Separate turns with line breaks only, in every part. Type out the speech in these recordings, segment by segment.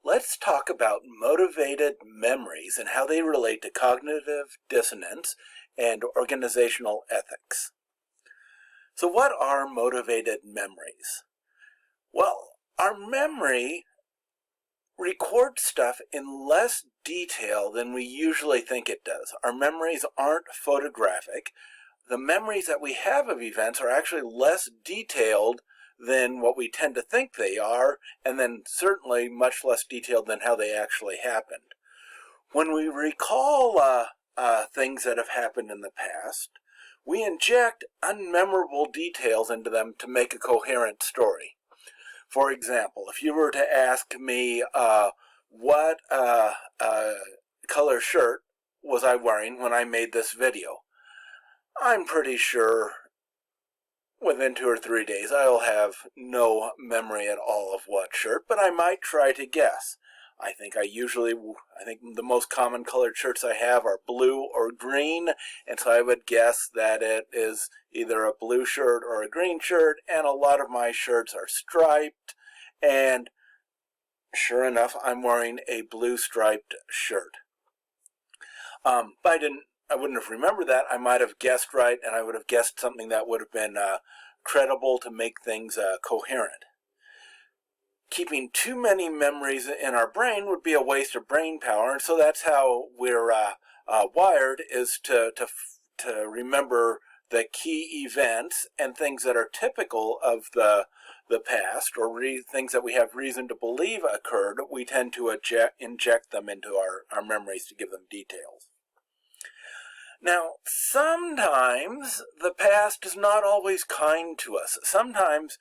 Let's talk about motivated memories and how they relate to cognitive dissonance and organizational ethics. So what are motivated memories? Well, our memory records stuff in less detail than we usually think it does. Our memories aren't photographic. The memories that we have of events are actually less detailed than what we tend to think they are, and then certainly much less detailed than how they actually happened. When we recall things that have happened in the past, we inject unmemorable details into them to make a coherent story. For example, if you were to ask me what color shirt was I wearing when I made this video, I'm pretty sure within 2 or 3 days I'll have no memory at all of what shirt, but I might try to guess. I think the most common colored shirts I have are blue or green, and so I would guess that it is either a blue shirt or a green shirt, and a lot of my shirts are striped, and sure enough, I'm wearing a blue striped shirt. But I wouldn't have remembered that. I might have guessed right, and I would have guessed something that would have been credible to make things coherent. Keeping too many memories in our brain would be a waste of brain power, and so that's how we're wired, is to remember the key events and things that are typical of the past, or things that we have reason to believe occurred. We tend to inject them into our memories to give them details. Now, sometimes the past is not always kind to us. Sometimes,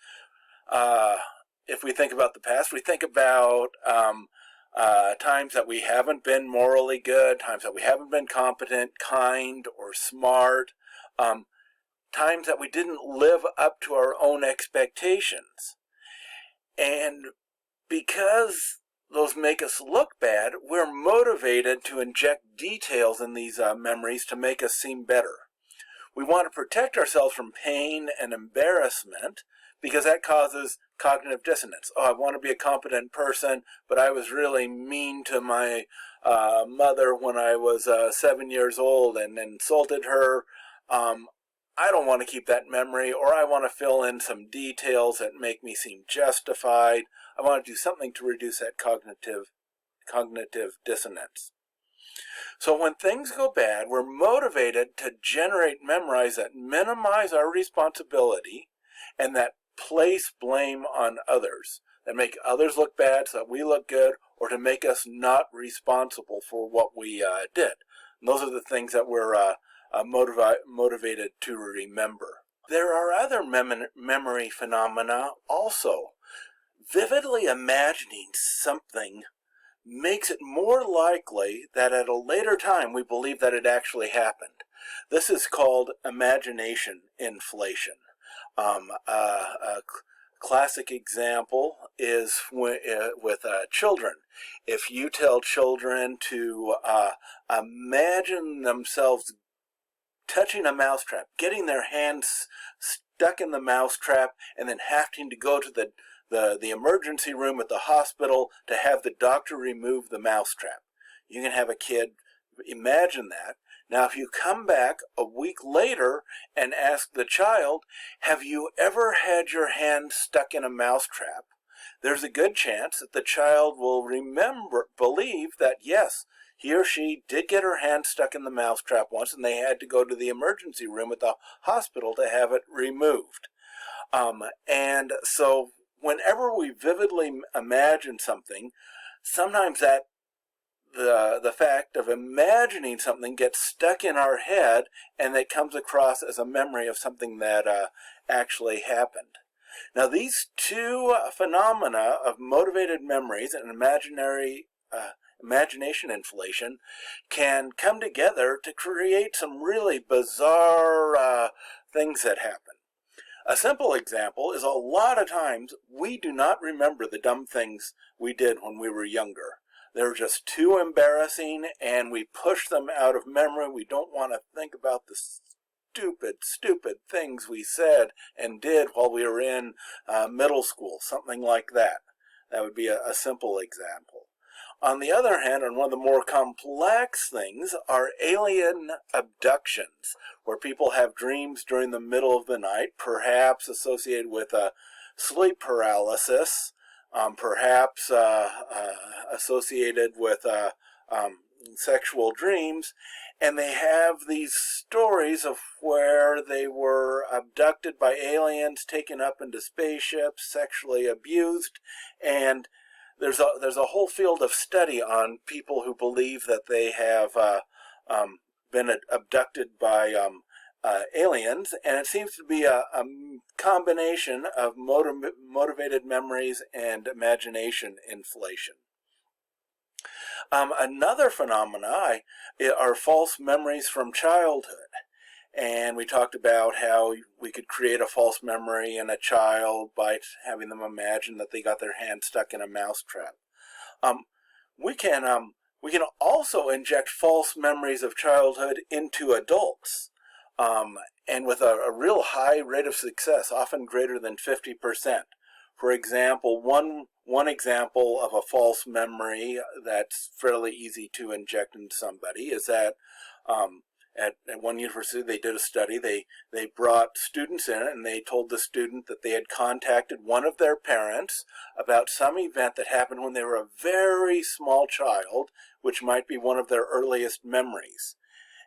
if we think about the past, we think about times that we haven't been morally good, times that we haven't been competent, kind, or smart, times that we didn't live up to our own expectations. And because those make us look bad, we're motivated to inject details in these memories to make us seem better. We want to protect ourselves from pain and embarrassment because that causes cognitive dissonance. Oh, I want to be a competent person, but I was really mean to my mother when I was 7 years old and insulted her. I don't want to keep that memory, or I want to fill in some details that make me seem justified. I want to do something to reduce that cognitive dissonance. So when things go bad, we're motivated to generate memories that minimize our responsibility and that place blame on others, that make others look bad so that we look good, or to make us not responsible for what we did. And those are the things that we're motivated to remember. There are other memory phenomena also. Vividly imagining something makes it more likely that at a later time we believe that it actually happened. This is called imagination inflation. A classic example is with children. If you tell children to imagine themselves touching a mousetrap, getting their hands stuck in the mousetrap, and then having to go to the emergency room at the hospital to have the doctor remove the mousetrap. You can have a kid imagine that. Now, if you come back a week later and ask the child, have you ever had your hand stuck in a mousetrap? There's a good chance that the child will believe that yes, he or she did get her hand stuck in the mousetrap once, and they had to go to the emergency room at the hospital to have it removed. And so whenever we vividly imagine something, sometimes that the fact of imagining something gets stuck in our head, and it comes across as a memory of something that actually happened. Now, these two phenomena of motivated memories and imagination inflation can come together to create some really bizarre things that happen. A simple example is a lot of times we do not remember the dumb things we did when we were younger. They're just too embarrassing, and we push them out of memory. We don't want to think about the stupid things we said and did while we were in middle school, something like that. That would be a simple example. On the other hand, and one of the more complex things are alien abductions, where people have dreams during the middle of the night, perhaps associated with sleep paralysis, perhaps associated with sexual dreams, and they have these stories of where they were abducted by aliens, taken up into spaceships, sexually abused, and there's a whole field of study on people who believe that they have been abducted by aliens, and it seems to be a combination of motivated memories and imagination inflation. Another phenomena are false memories from childhood. And we talked about how we could create a false memory in a child by having them imagine that they got their hand stuck in a mousetrap. We can also inject false memories of childhood into adults, and with a real high rate of success, often greater than 50%. For example, one example of a false memory that's fairly easy to inject into somebody is that at one university they did a study. They brought students in and they told the student that they had contacted one of their parents about some event that happened when they were a very small child, which might be one of their earliest memories.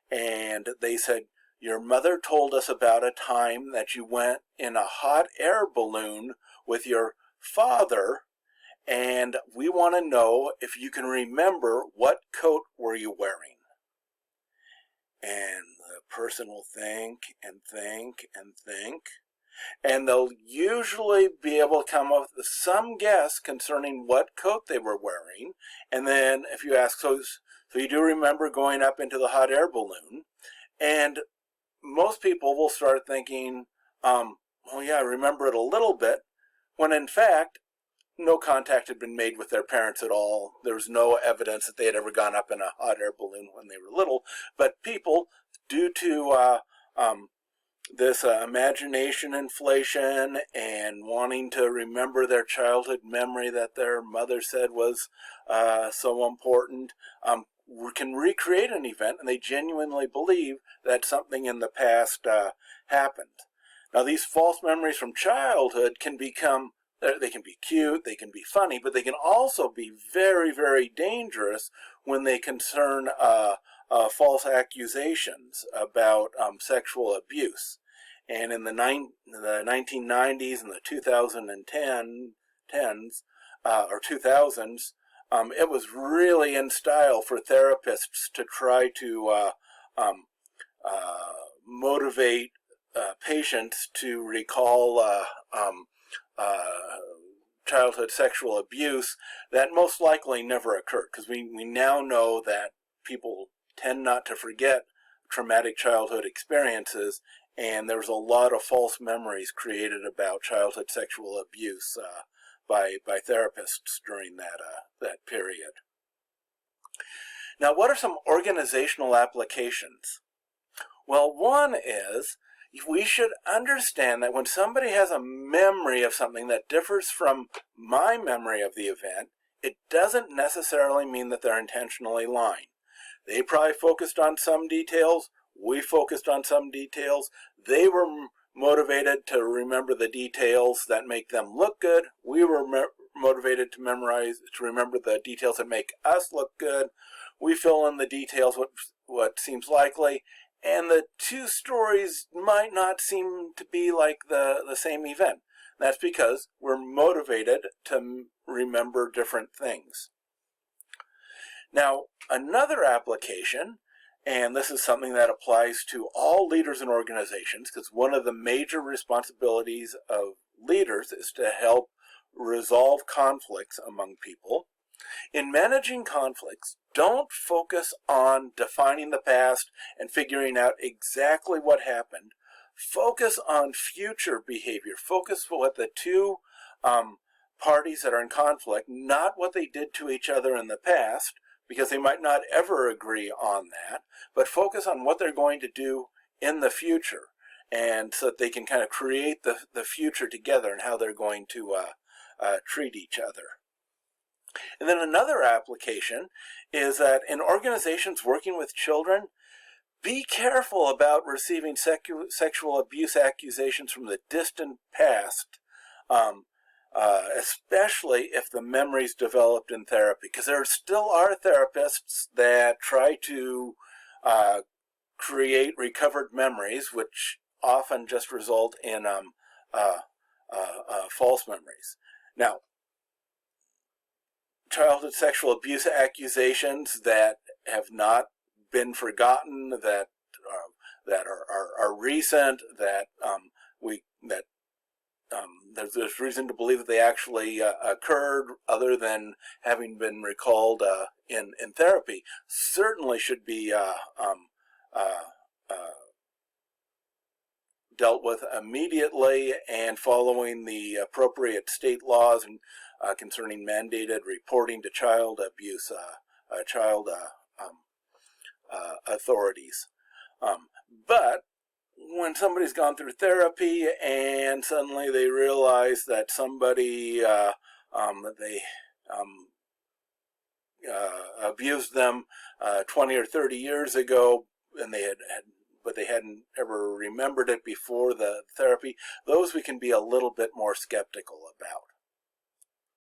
And they said, "Your mother told us about a time that you went in a hot air balloon with your father, and we want to know if you can remember what coat were you wearing." And the person will think and think and think, and they'll usually be able to come up with some guess concerning what coat they were wearing. And then if you ask, so you do remember going up into the hot air balloon? And most people will start thinking, oh yeah, I remember it a little bit, when in fact, no contact had been made with their parents at all. There was no evidence that they had ever gone up in a hot air balloon when they were little. But people, due to this imagination inflation and wanting to remember their childhood memory that their mother said was so important, can recreate an event, and they genuinely believe that something in the past happened. Now, these false memories from childhood can become, they can be cute, they can be funny, but they can also be very, very dangerous when they concern false accusations about sexual abuse. And in the 1990s and the 2010s or 2000s, it was really in style for therapists to try to motivate patients to recall childhood sexual abuse that most likely never occurred, because we now know that people tend not to forget traumatic childhood experiences, and there was a lot of false memories created about childhood sexual abuse by therapists during that period. Now, what are some organizational applications? Well, one is we should understand that when somebody has a memory of something that differs from my memory of the event, it doesn't necessarily mean that they're intentionally lying. They probably focused on some details. We focused on some details. They were motivated to remember the details that make them look good. We were motivated to remember the details that make us look good. We fill in the details what seems likely, and the two stories might not seem to be like the same event. That's because we're motivated to remember different things. Now, another application, and this is something that applies to all leaders in organizations, because one of the major responsibilities of leaders is to help resolve conflicts among people. In managing conflicts, don't focus on defining the past and figuring out exactly what happened. Focus on future behavior. Focus on what the two parties that are in conflict, not what they did to each other in the past, because they might not ever agree on that, but focus on what they're going to do in the future, and so that they can kind of create the future together and how they're going to treat each other. And then another application is that in organizations working with children, be careful about receiving sexual abuse accusations from the distant past, especially if the memories developed in therapy, because there still are therapists that try to create recovered memories, which often just result in false memories. Now, childhood sexual abuse accusations that have not been forgotten, that are recent, that there's reason to believe that they actually occurred, other than having been recalled in therapy, certainly should be dealt with immediately and following the appropriate state laws and concerning mandated reporting to child abuse authorities. But when somebody's gone through therapy and suddenly they realize that somebody abused them 20 or 30 years ago, and but they hadn't ever remembered it before the therapy, those we can be a little bit more skeptical about.